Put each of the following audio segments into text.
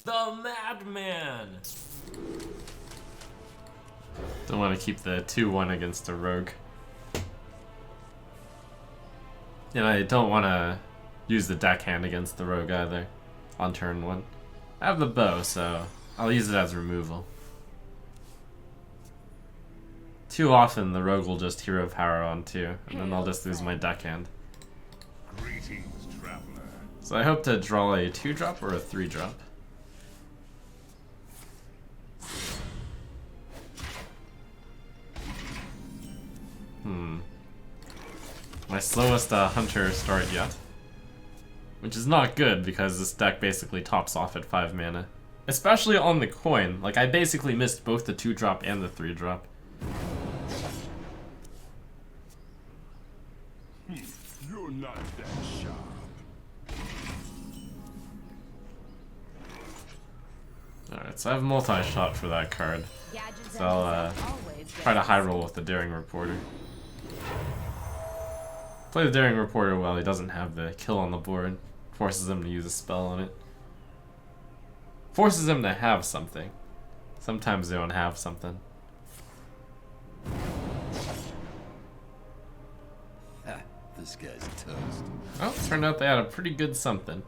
The Madman! Don't want to keep the 2-1 against a rogue. And I don't want to use the deckhand against the rogue either on turn 1. I have the bow, so I'll use it as removal. Too often the rogue will just hero power on 2, and then I'll just lose my deckhand. Greetings, traveler. So I hope to draw a 2-drop or a 3-drop. My slowest hunter start yet. Which is not good because this deck basically tops off at 5 mana. Especially on the coin. Like, I basically missed both the 2-drop and the 3-drop. You're not that sharp. Alright, so I have multi-shot for that card. So I'll try to high roll with the Daring Reporter. Play the Daring Reporter while he doesn't have the kill on the board. Forces him to use a spell on it. Forces him to have something. Sometimes they don't have something. This guy's toast. Oh, it turned out they had a pretty good something.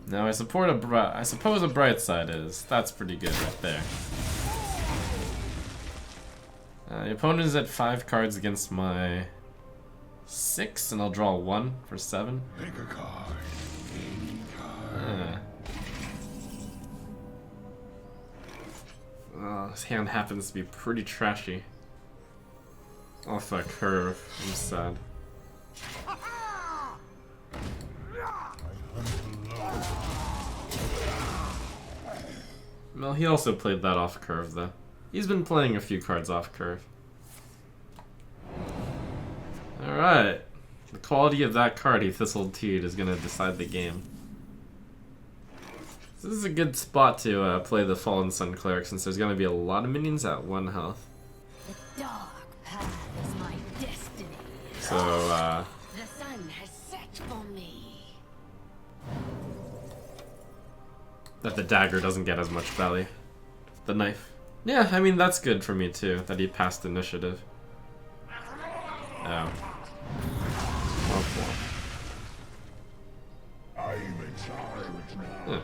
Now I support I suppose a bright side is. That's pretty good right there. The opponent is at 5 cards against my 6, and I'll draw 1 for 7. Pick a card. Any card. His hand happens to be pretty trashy. Off a curve. I'm sad. Well, he also played that off curve, though. He's been playing a few cards off curve. Alright. The quality of that card he Thistle-Teed is going to decide the game. This is a good spot to play the Fallen Sun Cleric since there's going to be a lot of minions at 1 health. The dark path is my destiny. So, The sun has set for me. that the dagger doesn't get as much value. The knife. Yeah, I mean, that's good for me too, that he passed initiative. Oh. I'm in charge now. Huh.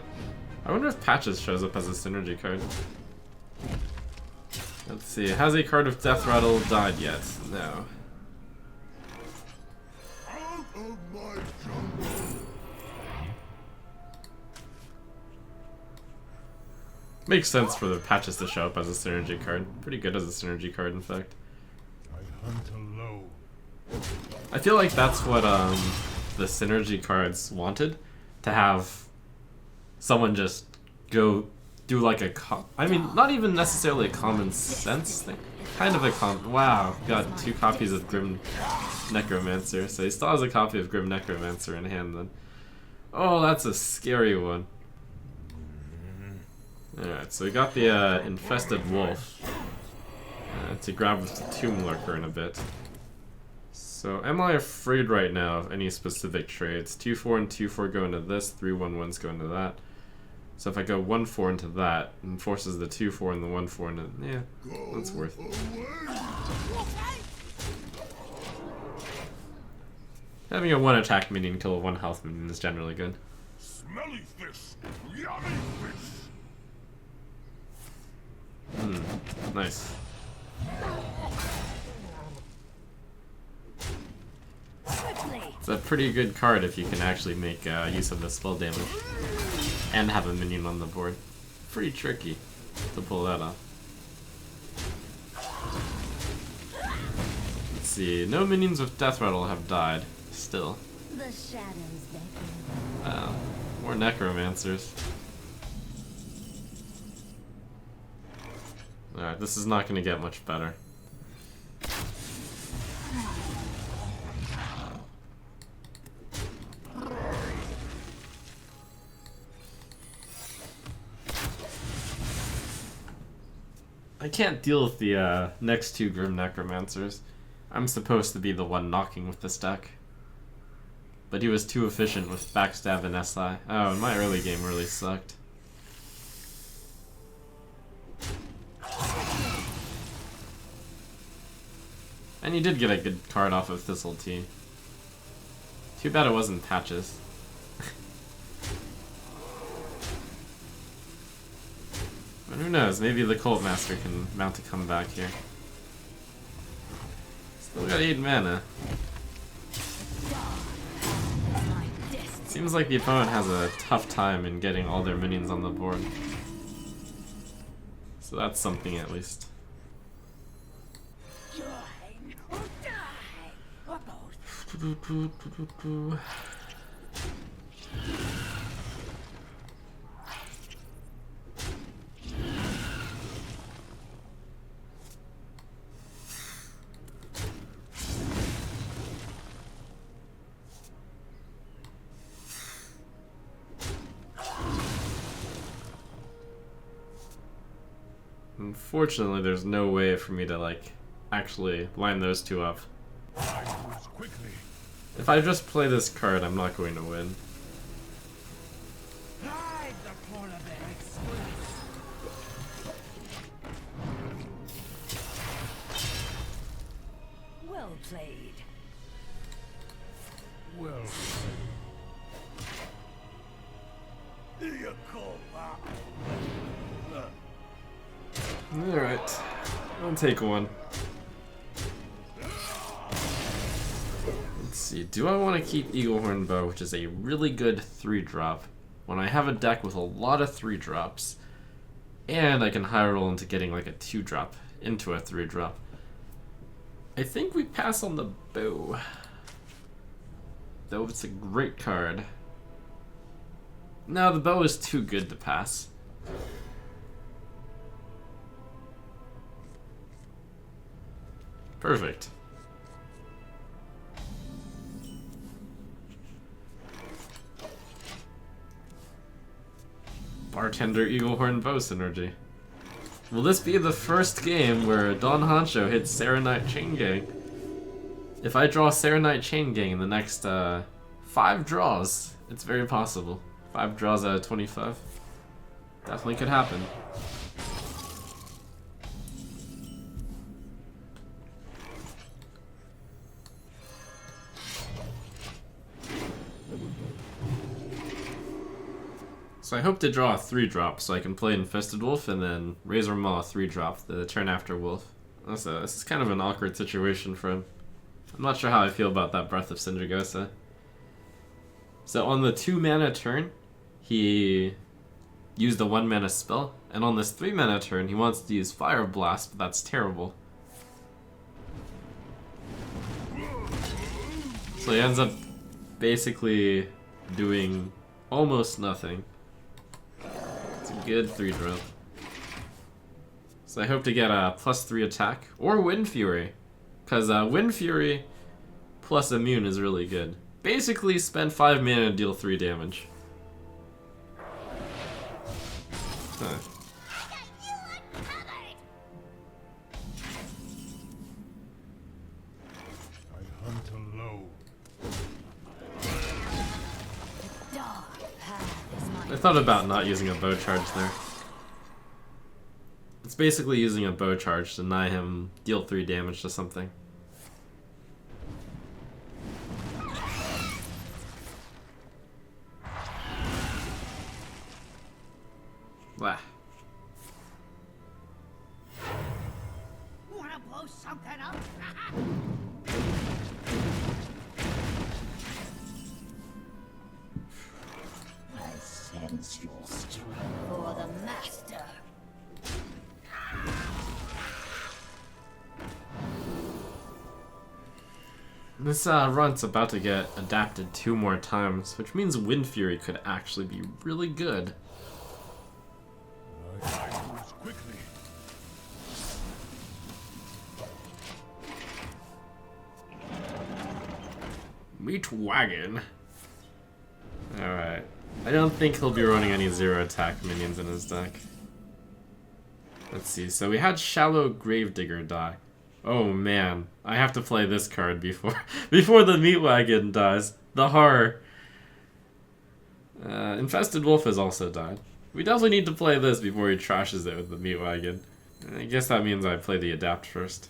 I wonder if Patches shows up as a synergy card. Let's see, has a card of Death Rattle died yet? No. Out of my jungle. Makes sense for the Patches to show up as a synergy card. Pretty good as a synergy card, in fact. I hunt alone. I feel like that's what the synergy cards wanted, to have someone just go do like a I mean, not even necessarily a common sense thing, kind of a wow, got 2 copies of Grim Necromancer, so he still has a copy of Grim Necromancer in hand then. Oh, that's a scary one. Alright, so we got the Infested Wolf to grab with the Tomb Lurker in a bit. So, am I afraid right now of any specific trades? 2-4 and 2-4 go into this, 3-1-1s go into that. So if I go 1-4 into that, and forces the 2-4 and the 1-4 into... yeah, that's worth it. Having a 1 attack minion kill a 1 health minion is generally good. Smelly fish. Yummy fish. Nice. It's a pretty good card if you can actually make use of the spell damage and have a minion on the board. Pretty tricky to pull that off. Let's see, no minions with Death Rattle have died, still. The shadows beckon. Wow, more Necromancers. Alright, this is not going to get much better. I can't deal with the next 2 Grim Necromancers. I'm supposed to be the one knocking with this deck. but he was too efficient with backstab and SI. Oh, and my early game really sucked. And you did get a good card off of Thistle Tea. Too bad it wasn't Patches. But who knows, maybe the Cult Master can mount a comeback here. Still got 8 mana. Seems like the opponent has a tough time in getting all their minions on the board. So that's something at least. Unfortunately, there's no way for me to, like, actually line those two up. If I just play this card, I'm not going to win. Well played. Well. Alright, I'll take one. Let's see, do I want to keep Eaglehorn Bow, which is a really good 3-drop, when I have a deck with a lot of 3-drops, and I can high roll into getting like a 2-drop into a 3-drop? I think we pass on the Bow. Though it's a great card. No, the Bow is too good to pass. Perfect. Bartender Eaglehorn Bow synergy. Will this be the first game where Don Honcho hits Serenite Chain Gang? If I draw Serenite Chain Gang in the next 5 draws, it's very possible. 5 draws out of 25. Definitely could happen. So I hope to draw a 3-drop so I can play Infested Wolf and then Razor Maw 3-drop the turn after Wolf. Also, this is kind of an awkward situation for him. I'm not sure how I feel about that Breath of Sindragosa. So on the 2-mana turn, he used a 1-mana spell, and on this 3-mana turn, he wants to use Fire Blast, but that's terrible. So he ends up basically doing almost nothing. It's a good 3-drop. So I hope to get a +3 attack, or Wind Fury, because Wind Fury plus Immune is really good. Basically, spend 5 mana and deal 3 damage. Huh. I hunt alone. I thought about not using a bow charge there. It's basically using a bow charge to deny him deal 3 damage to something. Blah. Wanna blow something up? I sense your strength for the master. This run's about to get adapted 2 more times, which means Wind Fury could actually be really good. Quickly. Meat Wagon. Alright. I don't think he'll be running any 0 attack minions in his deck. Let's see, so we had Shallow Gravedigger die. Oh man, I have to play this card before before the Meat Wagon dies. The horror. Infested Wolf has also died. We definitely need to play this before he trashes it with the meat wagon. I guess that means I play the adapt first.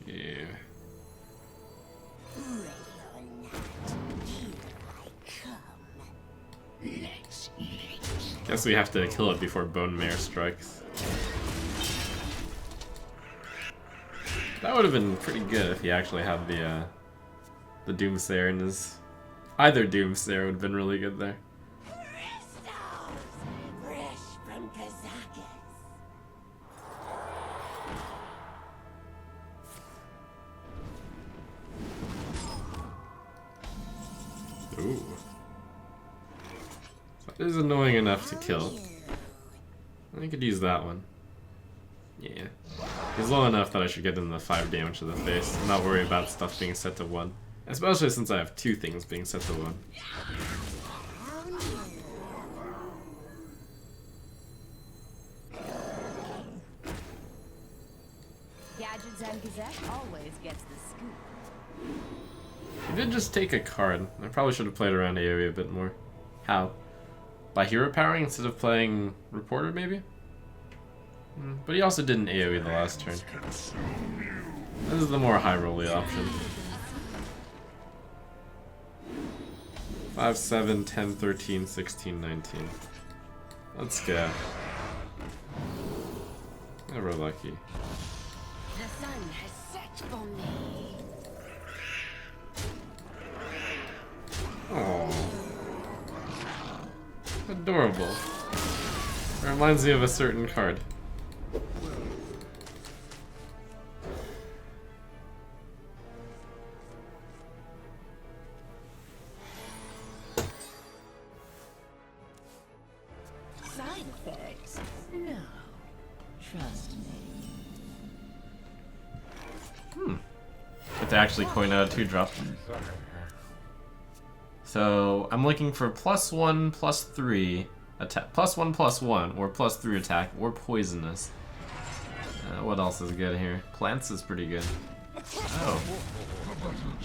Yeah. Guess we have to kill it before Bone Mare strikes. That would have been pretty good if he actually had the Doomsayer in his... Either Doomsayer would have been really good there. Fresh from Kazakis. Ooh. That is annoying enough to kill. I could use that one. Yeah. He's low enough that I should get him the 5 damage to the face and not worry about stuff being set to 1. Especially since I have 2 things being set to 1. Gadgets and Gazette always gets the scoop. He did just take a card. I probably should have played around AoE a bit more. How? By hero powering instead of playing Reporter, maybe? But he also did an AoE the last turn. This is the more high rolly option. 5, 7, 10, 13, 16, 19. Let's go. Never lucky. The sun has set for me. Oh, adorable. It reminds me of a certain card. Side effects? No. Trust me. Get to actually coin out a 2-drop. So I'm looking for +1, +3 attack, +1, or +3 attack, or poisonous. What else is good here? Plants is pretty good. Oh.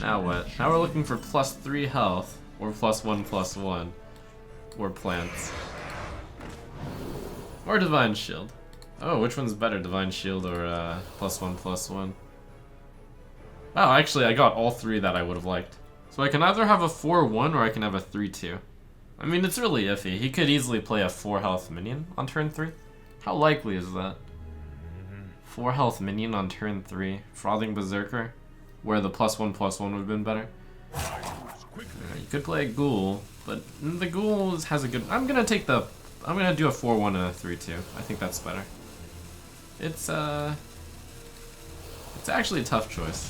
Now what? Now we're looking for +3 health, or +1, or plants. Or Divine Shield. Oh, which one's better, Divine Shield or +1? Oh, actually I got all 3 that I would have liked. So I can either have a 4-1 or I can have a 3-2. I mean, it's really iffy. He could easily play a 4 health minion on turn 3. How likely is that? 4 health minion on turn 3. Frothing Berserker, where the +1 would have been better. You could play a Ghoul, but the Ghoul has a good... I'm gonna do a 4-1 and a 3-2. I think that's better. It's actually a tough choice.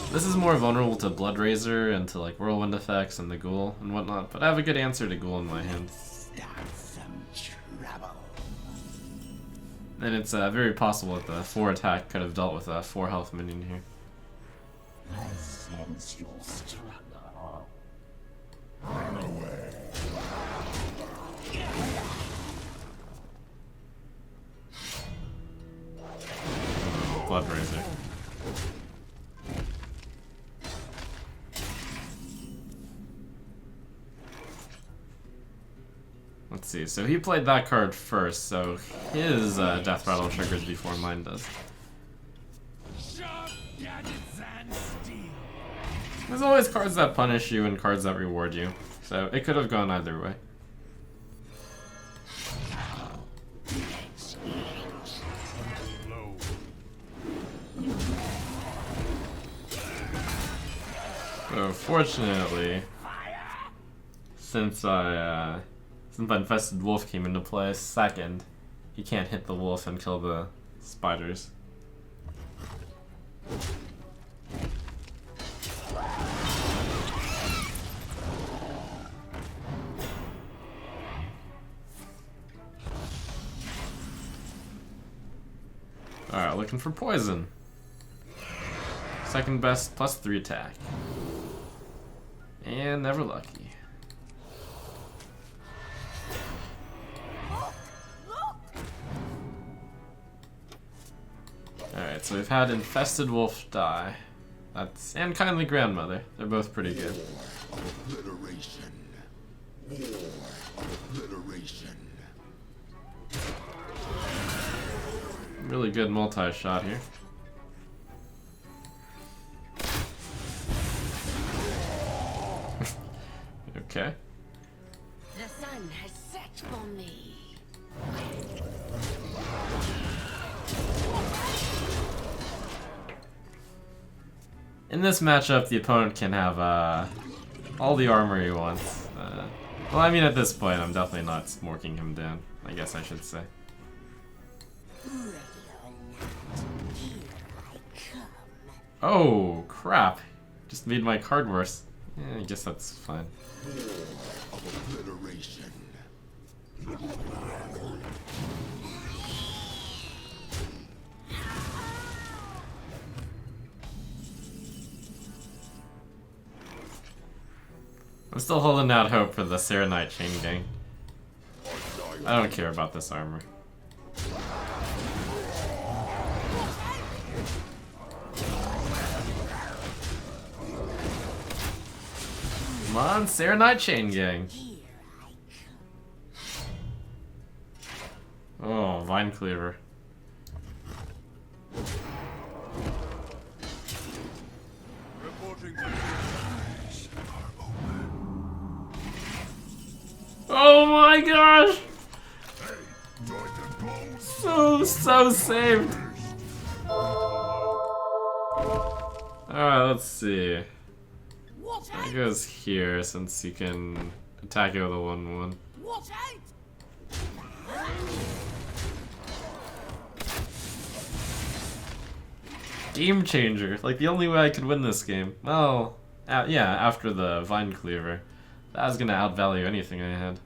This is more vulnerable to Blood Razor and to like Whirlwind effects and the Ghoul and whatnot, but I have a good answer to Ghoul in my hand. Start some trouble. And it's very possible that the 4 attack could have dealt with a 4 health minion here. I sense your struggle. Run away. Blood Razor. Let's see, so he played that card first, so his death rattle triggers before mine does. There's always cards that punish you and cards that reward you, so it could have gone either way. So fortunately, since the Infested Wolf came into play second, he can't hit the wolf and kill the spiders. Alright, looking for poison. Second best +3 attack. And never lucky. Alright, so we've had Infested Wolf die. That's and Kindly Grandmother. They're both pretty good. Obliteration. Obliteration. Really good multi-shot here. Okay. The sun has set for me. In this matchup, the opponent can have all the armor he wants. Well, I mean, at this point, I'm definitely not smorking him down. I guess I should say. Ready or not, here I come. Oh, crap. Just made my card worse. Yeah, I guess that's fine. Obliteration. I'm still holding out hope for the Serenite Chain Gang. I don't care about this armor. Come on, Serenite Chain Gang. Oh, Vine Cleaver. Oh my gosh! So saved! Alright, let's see. That goes here since you can attack it with a 1-1. Game changer. Like the only way I could win this game. Well, yeah, after the Vine Cleaver. That was gonna outvalue anything I had.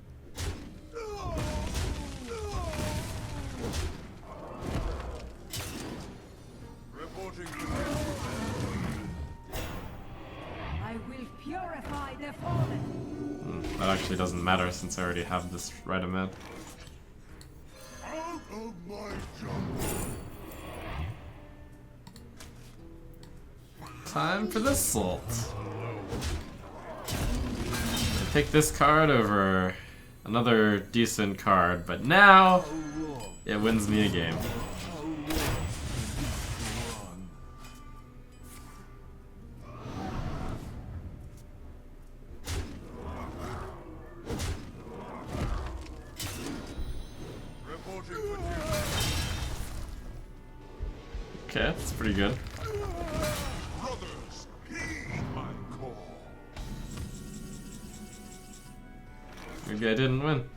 I will purify the fallen. That actually doesn't matter since I already have this right amount. Out of my jungle. Time for the Salt. I pick this card over another decent card, but now it wins me a game. Okay, that's pretty good. Brothers, heed my call. Maybe I didn't win.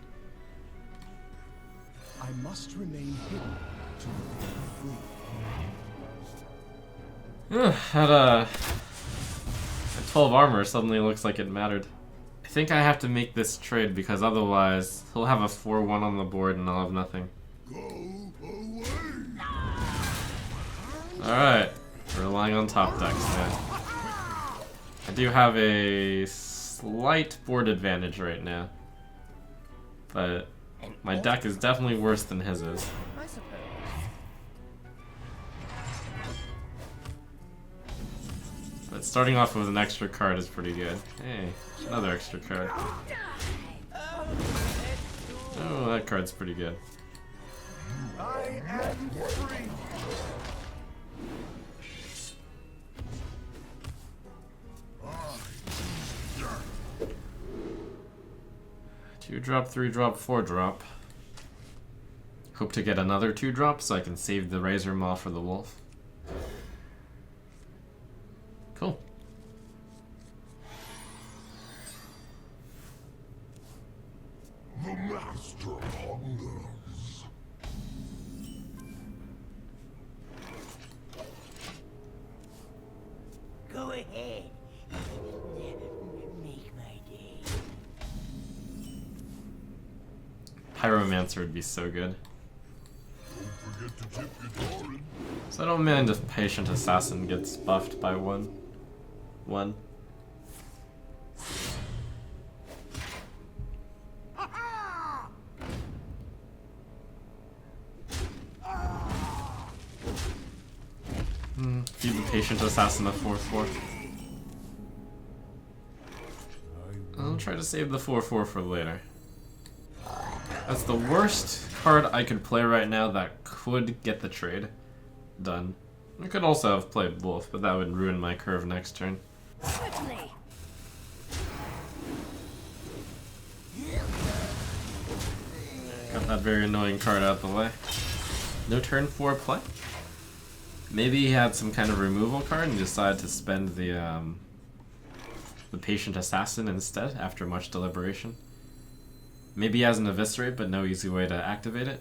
I must remain hidden to be free. At 12 armor suddenly looks like it mattered. I think I have to make this trade because otherwise he'll have a 4-1 on the board and I'll have nothing. Go away. Alright, relying on top decks now. I do have a slight board advantage right now. But my deck is definitely worse than his is. I suppose. But starting off with an extra card is pretty good. Hey, another extra card. Oh, that card's pretty good. I am free. 2-drop, 3-drop, 4-drop. Hope to get another 2-drop so I can save the Razor Maw for the Wolf. Cool. The master hungers. Go ahead. Make my day. Pyromancer would be so good. Don't forget to tip your Doran. So I don't mind if Patient Assassin gets buffed by 1. Feed the patient assassin a 4/4. I'll try to save the 4/4 for later. That's the worst card I could play right now that could get the trade done. I could also have played both, but that would ruin my curve next turn. Quickly. Got that very annoying card out the way. No turn 4 play? Maybe he had some kind of removal card and decided to spend the patient assassin instead after much deliberation. Maybe he has an eviscerate but no easy way to activate it.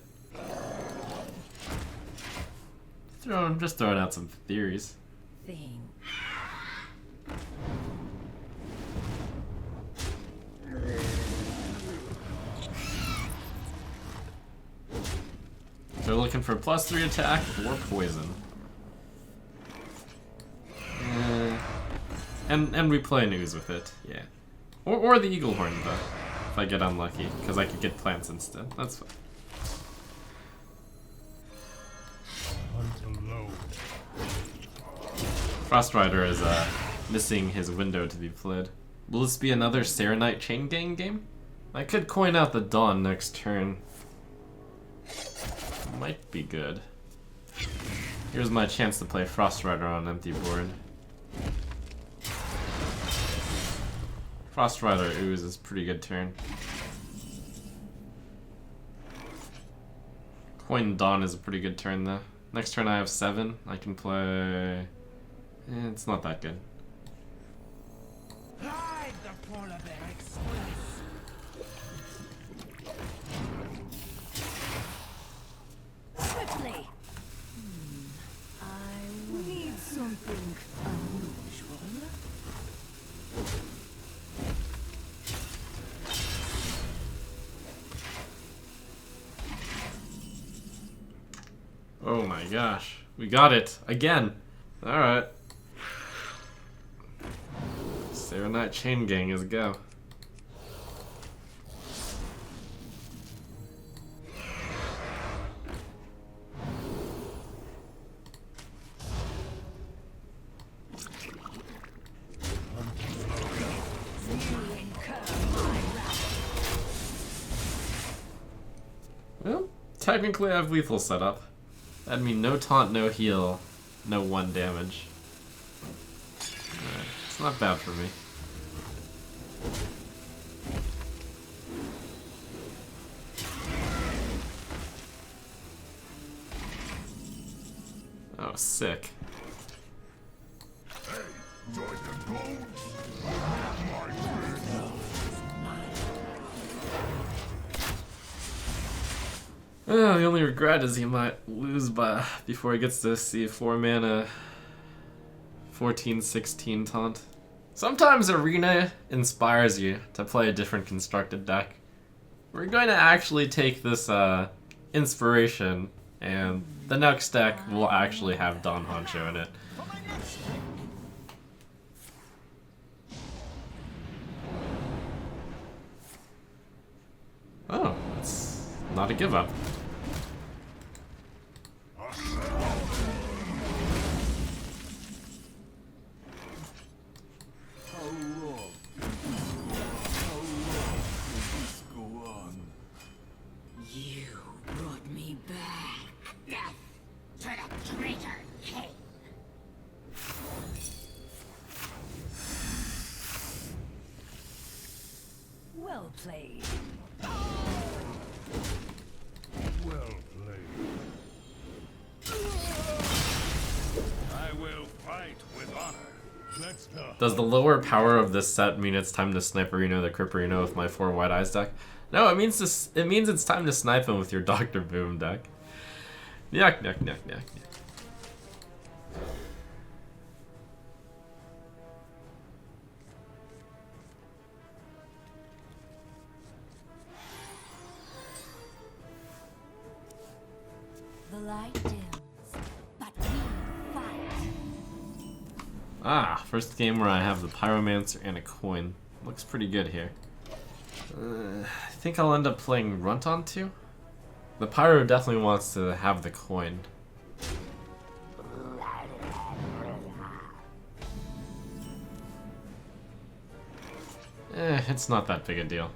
Just throwing out some theories. Thing. They're looking for +3 attack or poison. And we play news with it, yeah. Or the eagle horn though, if I get unlucky, because I could get plants instead. That's fine. Frost Rider is missing his window to be played. Will this be another Serenite Chain Gang game? I could coin out the Dawn next turn. Might be good. Here's my chance to play Frost Rider on an empty board. Frost Rider Ooze is a pretty good turn. Coin Dawn is a pretty good turn though. Next turn I have 7. I can play... it's not that good. Ride the polar bear express. Quickly. I need something unusual. Oh my gosh. We got it. Again. Alright. Serenite Chain Gang is go. Well, technically I have lethal set up. That'd mean no taunt, no heal, no 1 damage. Alright, it's not bad for me. Oh, sick. Oh, the only regret is he might lose by before he gets to see a 4-mana 14/16 taunt. Sometimes Arena inspires you to play a different constructed deck. We're going to actually take this inspiration, and the next deck will actually have Don Honcho in it. Oh, it's not a give up. You brought me back. Death to the traitor king. Well played. Well played. I will fight with honor. Let's go. Does the lower power of this set mean it's time to snipe Reno the Cripperino with my 4 White Eyes deck? No, it means it's time to snipe him with your Dr. Boom deck. Yuck, yuck, yuck, yuck, yuck. The light dims, but we fight. Ah, first game where I have the Pyromancer and a coin. Looks pretty good here. I think I'll end up playing Runt on 2. The Pyro definitely wants to have the coin. It's not that big a deal.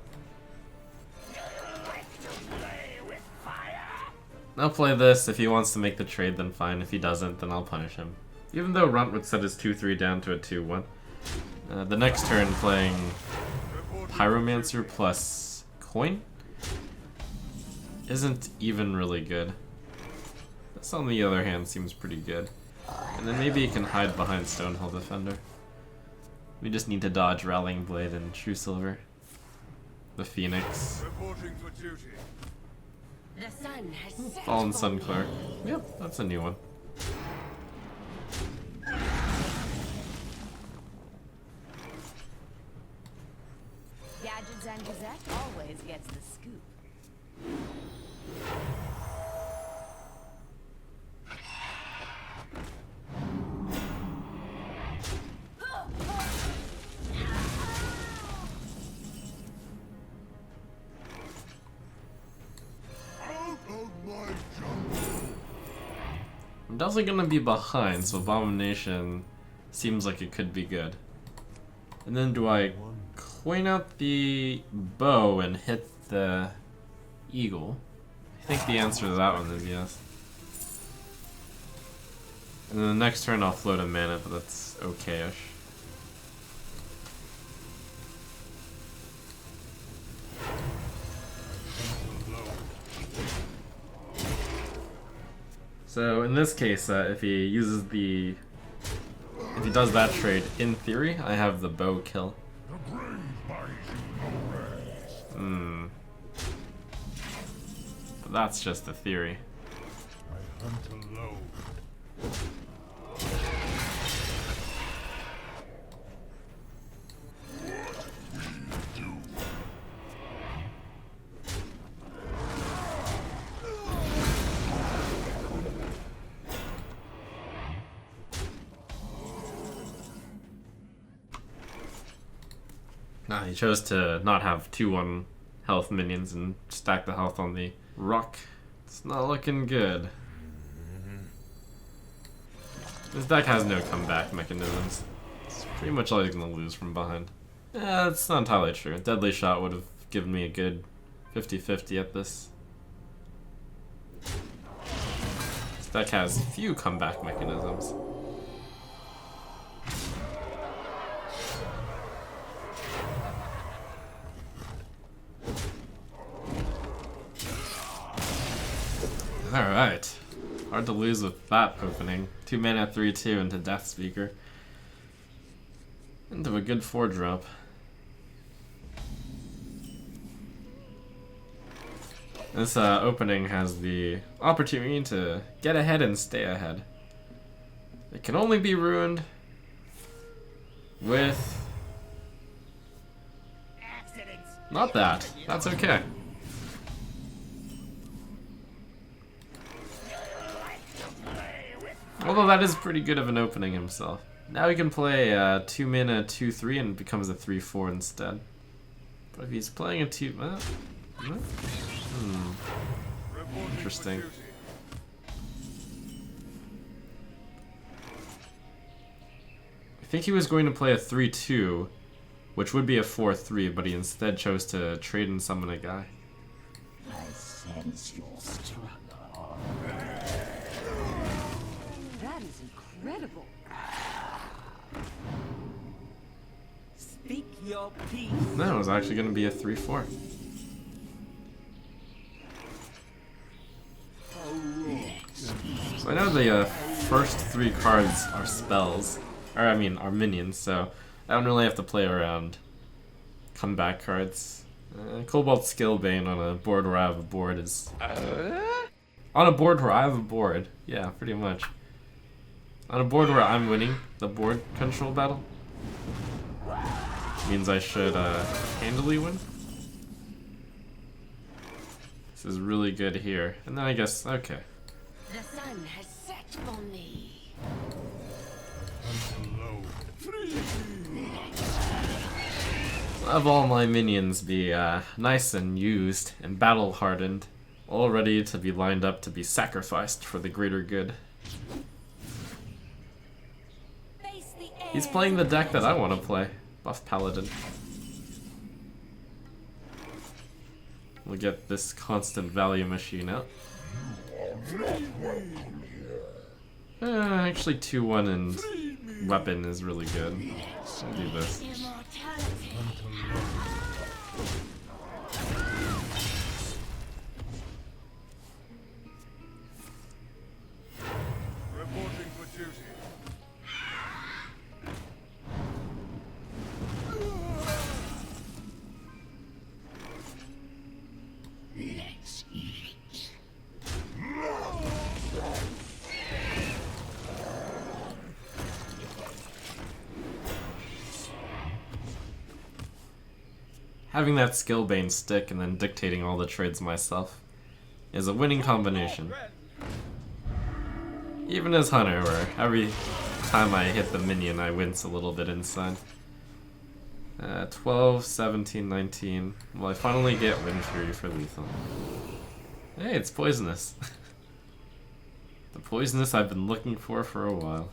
I'll play this. If he wants to make the trade, then fine. If he doesn't, then I'll punish him. Even though Runt would set his 2-3 down to a 2-1. The next turn playing Pyromancer plus Coin isn't even really good. This, on the other hand, seems pretty good. And then maybe he can hide behind Stonehill Defender. We just need to dodge Rallying Blade and True Silver. The Phoenix. Reporting for duty. The sun has set Fallen for Sun me. Clerk. Yep, that's a new one. Gadgets and Gazette always gets the scoop. I'm definitely gonna be behind, so Abomination seems like it could be good. And then do I coin out the bow and hit the eagle? I think the answer to that one is yes. And then the next turn I'll float a mana, but that's okay-ish. So in this case, if he does that trade, in theory, I have the bow kill. But that's just the theory. I hunt alone. Nah, he chose to not have 2-1 health minions and stack the health on the rock. It's not looking good. This deck has no comeback mechanisms. It's pretty much all he's gonna lose from behind. Yeah, it's not entirely true. Deadly Shot would have given me a good 50-50 at this. This deck has few comeback mechanisms. Alright. Hard to lose with that opening. 2 mana 3/2 into Death Speaker. Into a good 4-drop. This opening has the opportunity to get ahead and stay ahead. It can only be ruined with... Not that. That's okay. Although that is pretty good of an opening himself. Now he can play 2 mana 2/3 and becomes a 3/4 instead. But if he's playing a 2... Interesting. I think he was going to play a 3/2, which would be a 4/3, but he instead chose to trade and summon a guy. I sense your struggle. That is incredible. Speak your peace. No, it was actually going to be a 3/4. So I know the first 3 cards are spells, or I mean are minions, so I don't really have to play around comeback cards. Cobalt Skillbane on a board where I have a board is... On a board where I have a board, yeah, pretty much. On a board where I'm winning the board control battle, means I should handily win. This is really good here. And then I guess, okay. The sun has set for me. Hunt alone. I'll have all my minions be nice and used and battle hardened, all ready to be lined up to be sacrificed for the greater good. Face the air. He's playing the deck that I want to play, Buff Paladin. We'll get this constant value machine out. Actually 2-1 and weapon is really good. I'll do this. Reporting for duty. Let's eat. Having that skill bane stick and then dictating all the trades myself is a winning combination. Even as Hunter, where every time I hit the minion I wince a little bit inside. 12, 17, 19. Well, I finally get Wind Fury for lethal. Hey, it's poisonous. The poisonous I've been looking for a while.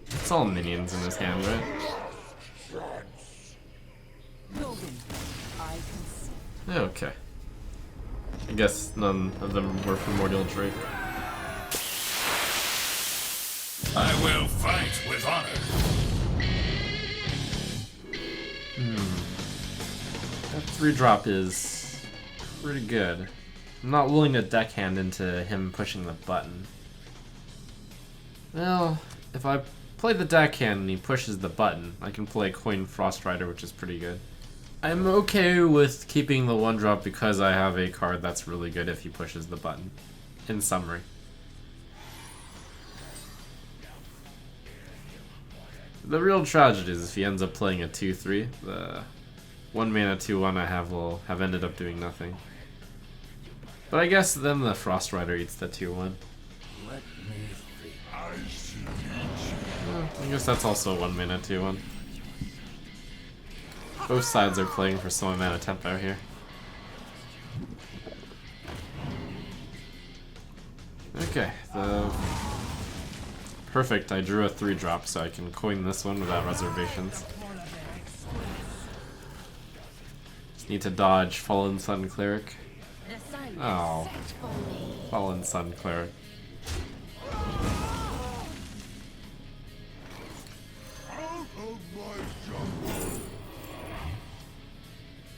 It's all minions in his hand, right? Gul'dan, I consent. Okay. I guess none of them were Primordial Drake. I will fight with honor. That 3-drop is pretty good. I'm not willing to deckhand into him pushing the button. Well, if I play the deckhand and he pushes the button, I can play Coin Frost Rider, which is pretty good. I'm okay with keeping the 1-drop because I have a card that's really good if he pushes the button. In summary. The real tragedy is if he ends up playing a 2-3, the 1 mana 2-1 I have will have ended up doing nothing. But I guess then the Frost Rider eats the 2-1. Well, I guess that's also 1 mana 2-1. Both sides are playing for some amount of tempo here. Okay, perfect, I drew a 3-drop so I can coin this one without reservations. Just need to dodge Fallen Sun Cleric. Oh, Fallen Sun Cleric.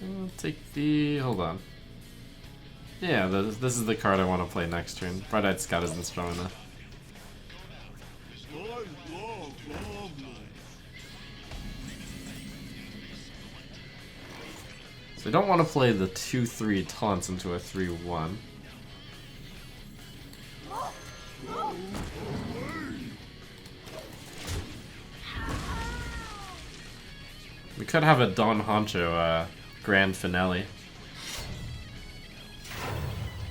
I'll take the... hold on. Yeah, this is the card I want to play next turn. Bright-Eyed Scout isn't strong enough. So I don't want to play the 2-3 taunts into a 3-1. We could have a Don Honcho grand finale.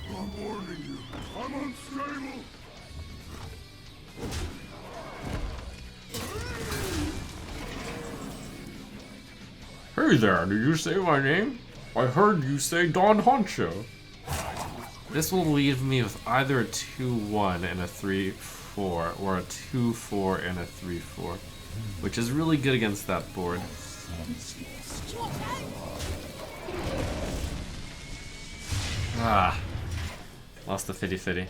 I'm warning you. I'm unstable. Hey there, did you say my name? I heard you say Don Honcho. This will leave me with either a 2-1 and a 3-4 or a 2-4 and a 3-4, which is really good against that board. Ah, lost the 50-50.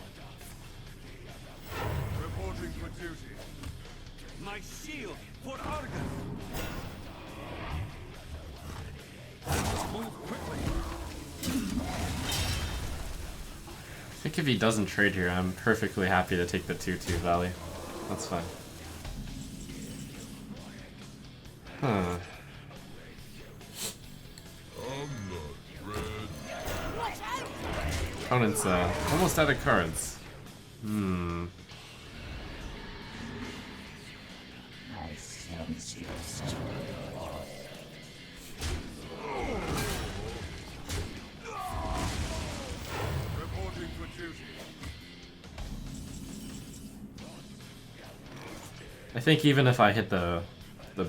Reporting for duty. My shield for Argus. Move quickly. I think if he doesn't trade here, I'm perfectly happy to take the 2-2 value. That's fine. Huh. Opponent's almost out of cards. Reporting for duty. I think even if I hit the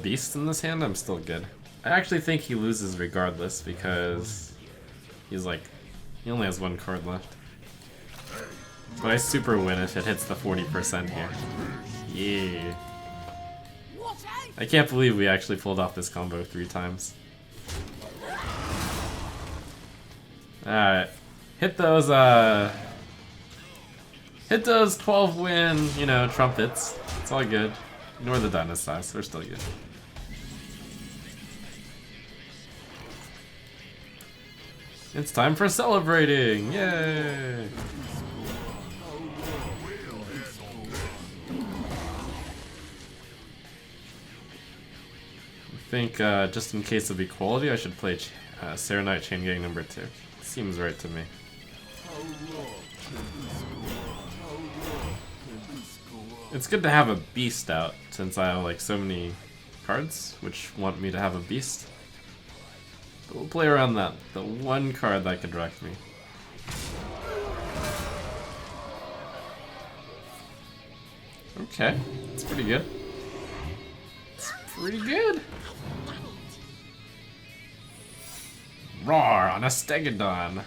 beast in this hand, I'm still good. I actually think he loses regardless because he's like, he only has 1 card left. But I super win if it hits the 40% here. Yeah. I can't believe we actually pulled off this combo 3 times. Alright. Hit those 12 win, you know, trumpets. It's all good. Ignore the dinosaurs, they're still good. It's time for celebrating! Yay! I think, just in case of equality, I should play Serenite Chain Gang number 2. Seems right to me. It's good to have a beast out, since I have like so many cards which want me to have a beast. But we'll play around that. The one card that could wreck me. Okay, it's pretty good. It's pretty good. Roar on a Stegodon.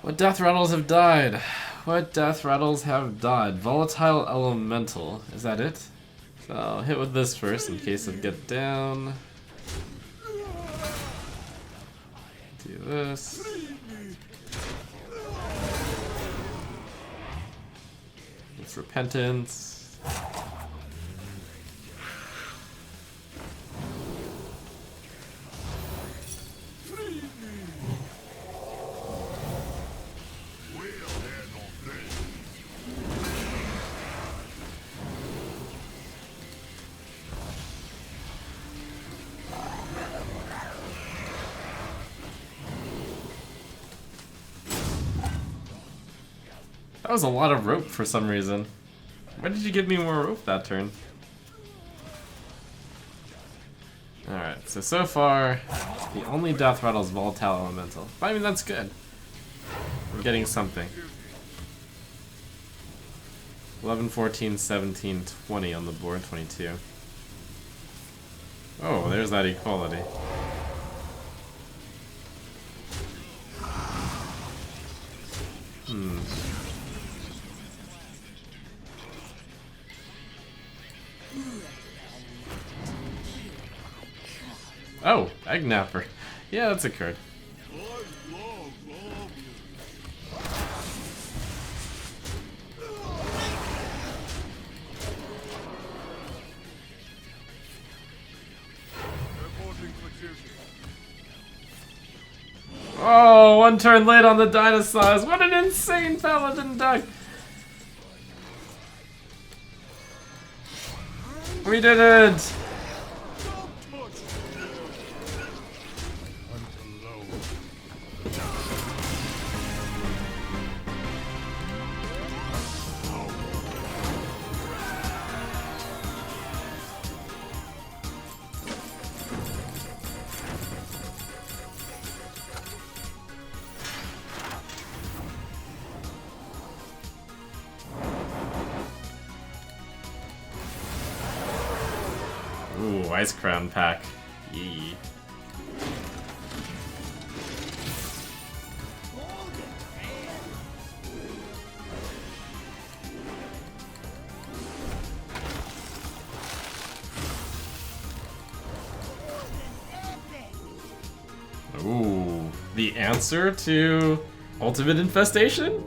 What death rattles have died? What death rattles have died? Volatile Elemental. Is that it? So I'll hit with this first in case of get down. Do this. It's Repentance. That was a lot of rope for some reason. Why did you give me more rope that turn? Alright, so far, the only death rattle is Volatile Elemental. But I mean, that's good. We're getting something. 11, 14, 17, 20 on the board, 22. Oh, there's that equality. Oh, Egg Napper. Yeah, that's a card. Oh, one turn late on the dinosaurs. What an insane paladin deck. We did it. Ooh, Ice Crown pack. Yee. Ooh, the answer to Ultimate Infestation?